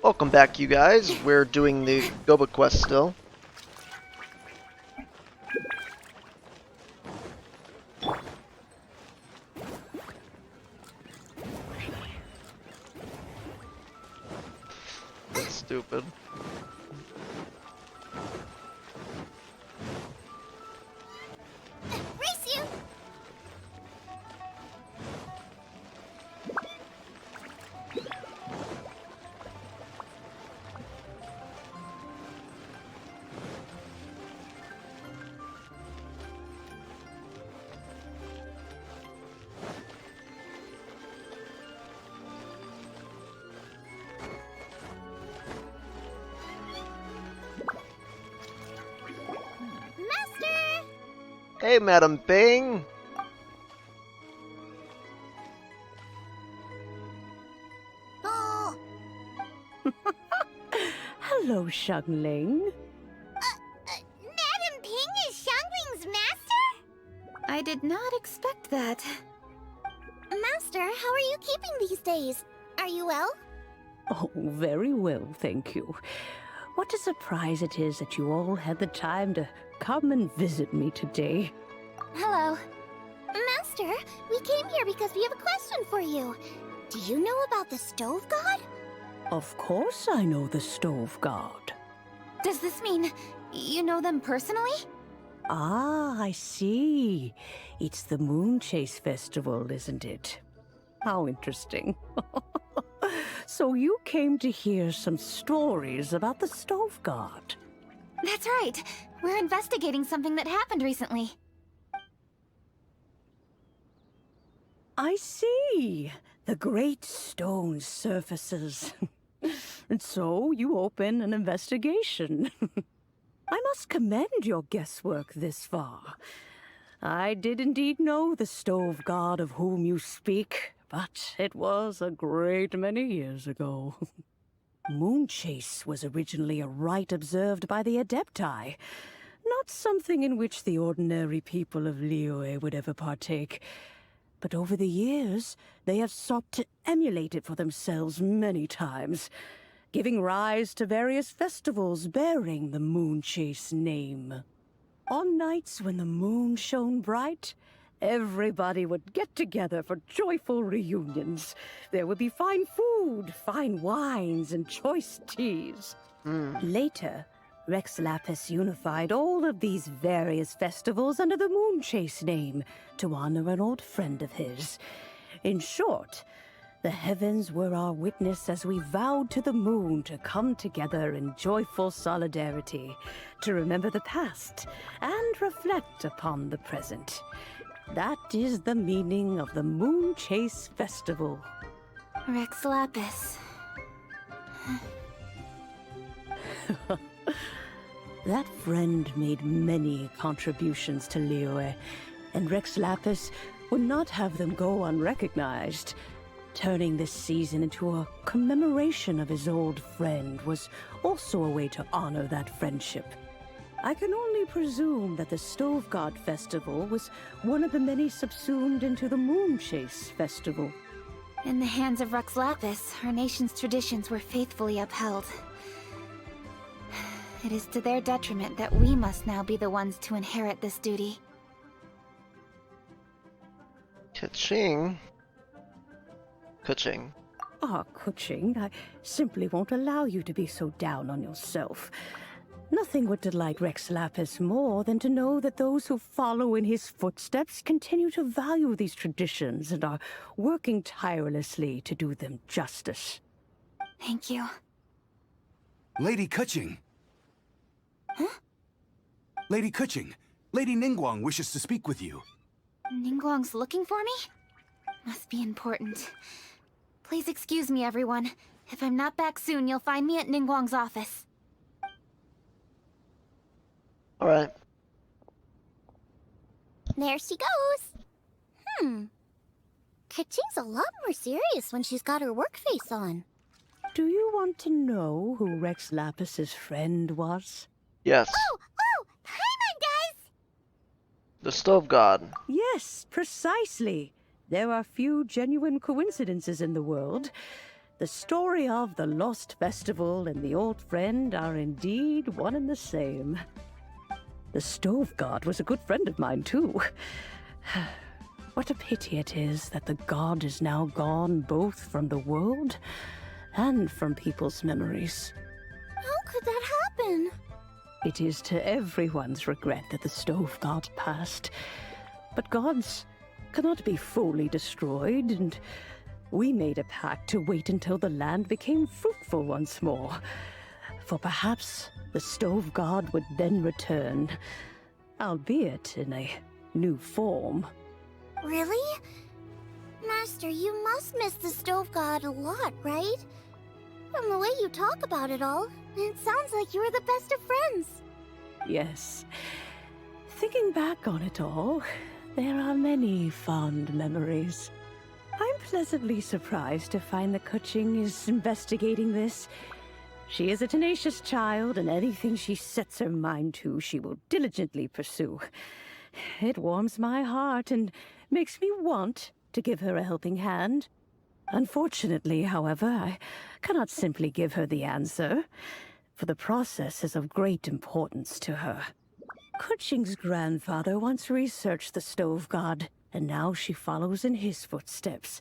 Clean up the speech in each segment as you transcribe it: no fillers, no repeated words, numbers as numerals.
Welcome back, you guys. We're doing the Goba quest still. That's stupid. Race you! Master! Hey, Madam Bing! Oh, Hello, Xiangling. Madam Ping is Xiangling's master? I did not expect that. Master, how are you keeping these days? Are you well? Oh, very well, thank you. What a surprise it is that you all had the time to come and visit me today. Hello. Master, we came here because we have a question for you. Do you know about the Stove God? Of course I know the Stove God. Does this mean you know them personally? Ah, I see. It's the Moon Chase Festival, isn't it? How interesting. So you came to hear some stories about the Stove God. That's right. We're investigating something that happened recently. I see. The great stone surfaces. And so you open an investigation. I must commend your guesswork this far. I did indeed know the Stove God of whom you speak, but it was a great many years ago. Moonchase was originally a rite observed by the Adepti, not something in which the ordinary people of Liyue would ever partake. But over the years, they have sought to emulate it for themselves many times, giving rise to various festivals bearing the Moonchase name. On nights when the moon shone bright, everybody would get together for joyful reunions. There would be fine food, fine wines, and choice teas. Later, Rex Lapis unified all of these various festivals under the Moonchase name to honor an old friend of his. In short, the heavens were our witness as we vowed to the moon to come together in joyful solidarity, to remember the past and reflect upon the present. That is the meaning of the Moonchase Festival. Rex Lapis. That friend made many contributions to Liyue, and Rex Lapis would not have them go unrecognized. Turning this season into a commemoration of his old friend was also a way to honor that friendship. I can only presume that the Stove God Festival was one of the many subsumed into the Moonchase Festival. In the hands of Rex Lapis, our nation's traditions were faithfully upheld. It is to their detriment that we must now be the ones to inherit this duty. Ka-ching. Ka-ching. Ah, Kuching, I simply won't allow you to be so down on yourself. Nothing would delight Rex Lapis more than to know that those who follow in his footsteps continue to value these traditions and are working tirelessly to do them justice. Thank you. Lady Kuching. Huh? Lady Kuching, Lady Ningguang wishes to speak with you. Ningguang's looking for me? Must be important. Please excuse me, everyone. If I'm not back soon, you'll find me at Ningguang's office. Alright. There she goes. Kaching's a lot more serious when she's got her work face on. Do you want to know who Rex Lapis's friend was? Yes. Oh! Paimon does! The Stove God. Yes, precisely. There are few genuine coincidences in the world. The story of the Lost Festival and the old friend are indeed one and the same. The Stove God was a good friend of mine, too. What a pity it is that the god is now gone both from the world and from people's memories. How could that happen? It is to everyone's regret that the Stove God passed. But gods cannot be fully destroyed, and we made a pact to wait until the land became fruitful once more. For perhaps the Stove God would then return, albeit in a new form. Really? Master, you must miss the Stove God a lot, right? From the way you talk about it all, it sounds like you were the best of friends. Yes. Thinking back on it all, there are many fond memories. I'm pleasantly surprised to find that Kuching is investigating this. She is a tenacious child, and anything she sets her mind to, she will diligently pursue. It warms my heart and makes me want to give her a helping hand. Unfortunately, however, I cannot simply give her the answer, for the process is of great importance to her. Kuching's grandfather once researched the Stove God, and now she follows in his footsteps.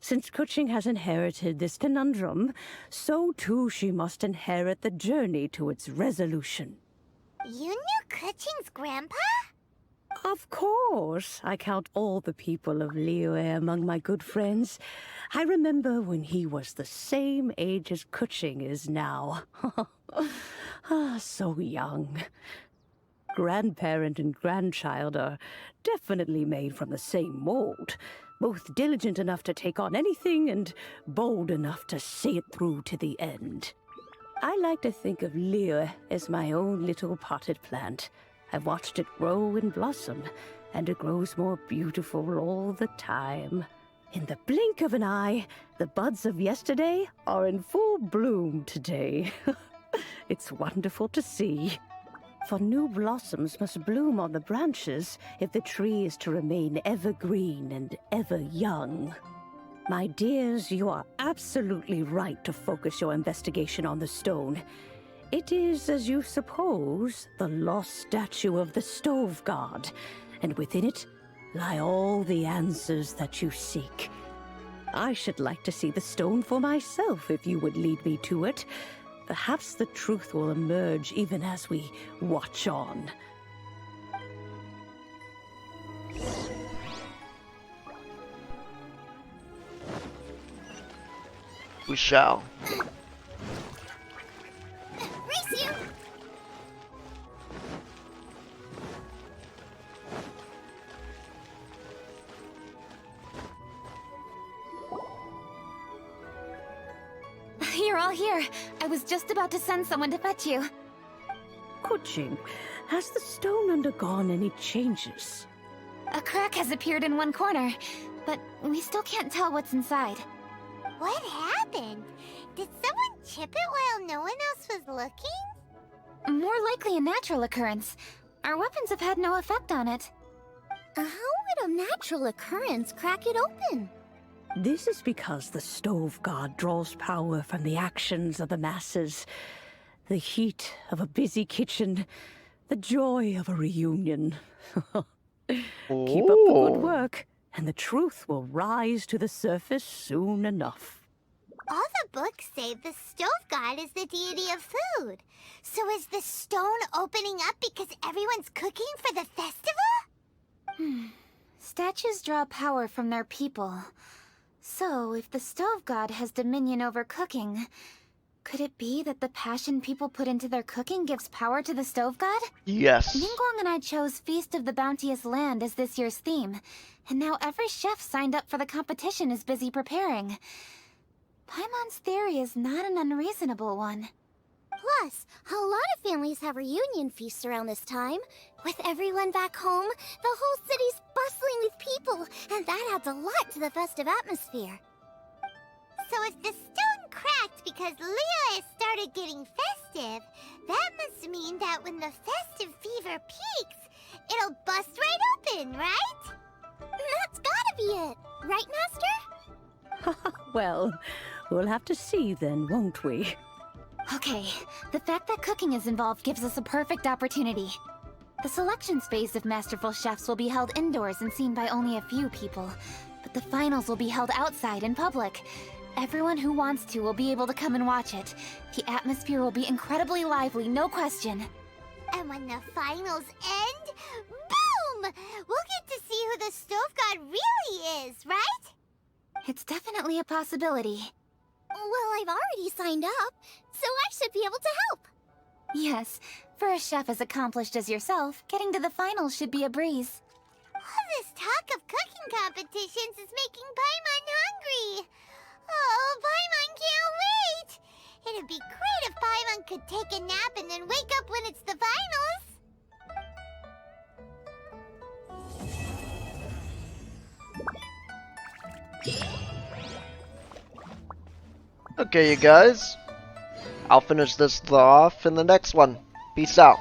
Since Kuching has inherited this conundrum, so too she must inherit the journey to its resolution. You knew Kuching's grandpa? Of course, I count all the people of Liyue among my good friends. I remember when he was the same age as Kuching is now. So young. Grandparent and grandchild are definitely made from the same mold, both diligent enough to take on anything and bold enough to see it through to the end. I like to think of Liyue as my own little potted plant. I've watched it grow and blossom, and it grows more beautiful all the time. In the blink of an eye, the buds of yesterday are in full bloom today. It's wonderful to see. For new blossoms must bloom on the branches if the tree is to remain evergreen and ever young. My dears, you are absolutely right to focus your investigation on the stone. It is, as you suppose, the lost statue of the Stove God, and within it lie all the answers that you seek. I should like to see the stone for myself if you would lead me to it. Perhaps the truth will emerge even as we watch on. We shall. Race you! You're all here. I was just about to send someone to fetch you. Kuching, has the stone undergone any changes? A crack has appeared in one corner, but we still can't tell what's inside. What happened? Did someone chip it while no one else was looking? More likely a natural occurrence. Our weapons have had no effect on it. How would a natural occurrence crack it open? This is because the Stove God draws power from the actions of the masses. The heat of a busy kitchen, the joy of a reunion. Keep up the good work, and the truth will rise to the surface soon enough. All the books say the Stove God is the deity of food. So is the stone opening up because everyone's cooking for the festival? Statues draw power from their people. So, if the Stove God has dominion over cooking, could it be that the passion people put into their cooking gives power to the Stove God? Yes. Ningguang and I chose Feast of the Bounteous Land as this year's theme, and now every chef signed up for the competition is busy preparing. Paimon's theory is not an unreasonable one. Plus, a lot of families have reunion feasts around this time. With everyone back home, the whole city's bustling with people, and that adds a lot to the festive atmosphere. So if the stone cracked because Liyue started getting festive, that must mean that when the festive fever peaks, it'll bust right open, right? That's gotta be it, right, Master? Well, We'll have to see then, won't we? Okay, the fact that cooking is involved gives us a perfect opportunity. The selection phase of Masterful Chefs will be held indoors and seen by only a few people, but the finals will be held outside in public. Everyone who wants to will be able to come and watch it. The atmosphere will be incredibly lively, no question. And when the finals end, boom! We'll get to see who the Stove God really is, right? It's definitely a possibility. Well, I've already signed up, so I should be able to help. Yes, for a chef as accomplished as yourself, getting to the finals should be a breeze. All this talk of cooking competitions is making Paimon hungry. Oh, Paimon can't wait! It'd be great if Paimon could take a nap and then wake up when it's the finals. Okay, you guys. I'll finish this off in the next one. Peace out.